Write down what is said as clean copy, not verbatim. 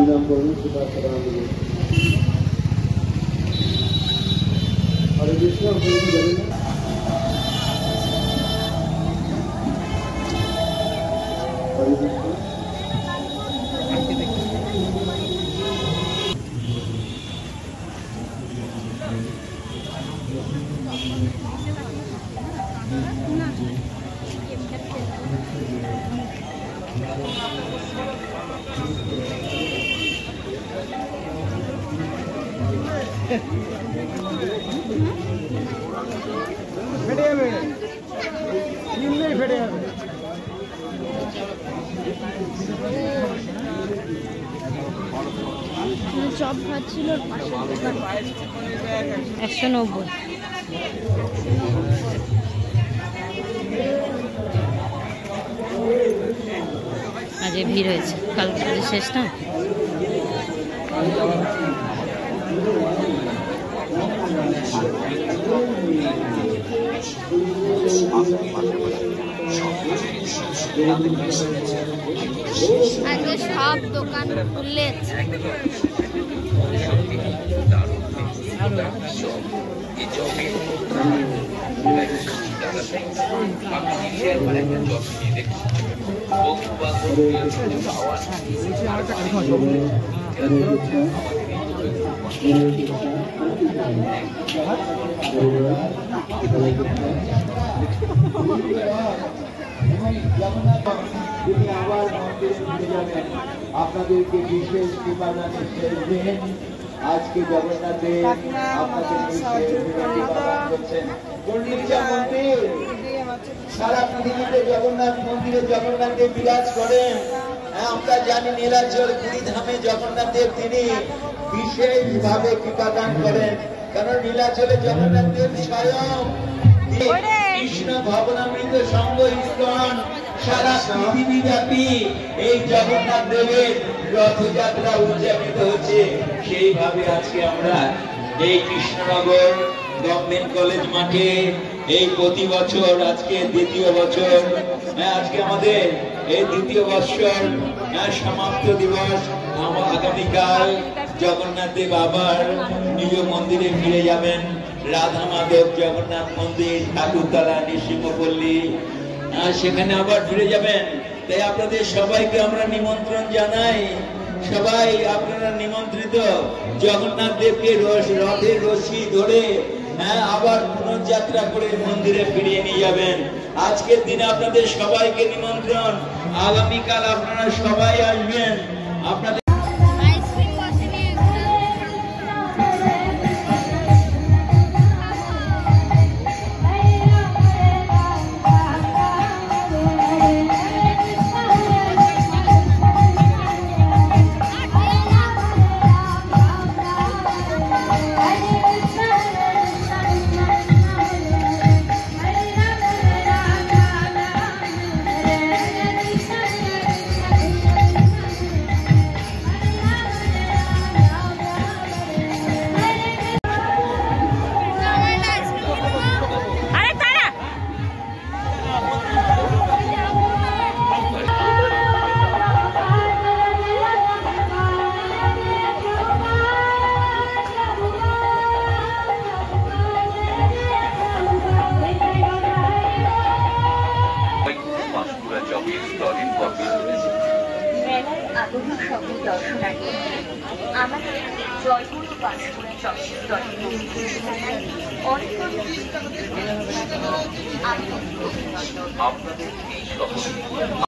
हरिनाम बोलूं सुबह सदा हरे कृष्ण हरे कृष्ण চপ খাচ্ছিল 190। আজ ভিড় হয়েছে, কালকে শেষ না। আজকে সব দোকান খুলেছে। আপনাদেরকে বিশেষ কৃপা জানিয়েছেন। আজকে জগন্নাথ দেব সারা পৃথিবীতে জগন্নাথ মন্দিরে জগন্নাথ দেব বিরাজ করেন। আমরা জানি নীলাচল পুরী ধামে জগন্নাথ দেব তিনি বিশেষভাবে কৃপা দান করেন, কারণ নীলাচলে জগন্নাথ দেব স্বয়ং কৃষ্ণ ভবনামৃত সঙ্গ ইস্কন সারা পৃথিবী ব্যাপী এই জগন্নাথ দেবের রথযাত্রা উদযাপিত হচ্ছে। সেইভাবে আজকে আমরা এই কৃষ্ণনগর গভর্নমেন্ট কলেজ মাঠে এই প্রতি বছর আজকে দ্বিতীয় বছর, আজকে আমাদের এই দ্বিতীয় বৎসর সমাপ্ত দিবস। আগামীকাল জগন্নাথ দেব আবার নিজ মন্দিরে ফিরে যাবেন। রাধা মাধব জগন্নাথ মন্দির ঠাকুরতলা নৃসিংহপল্লী, সেখানে আবার ফিরে যাবেন। তাই আপনাদের সবাইকে আমরা নিমন্ত্রণ জানাই, সবাই আপনারা নিমন্ত্রিত। জগন্নাথ দেবকে রথের রশি ধরে আবার পুনর্যাত্রা করে মন্দিরে ফিরিয়ে নিয়ে যাবেন। আজকের দিনে আপনাদের সবাইকে নিমন্ত্রণ। আগামীকাল আপনারা সবাই আসবেন। আপনাদের দর্শনার্থী আমাদের জয়গুরু পাঁশকুড়া চকের দলের অনেক অনেক আপনাদের এই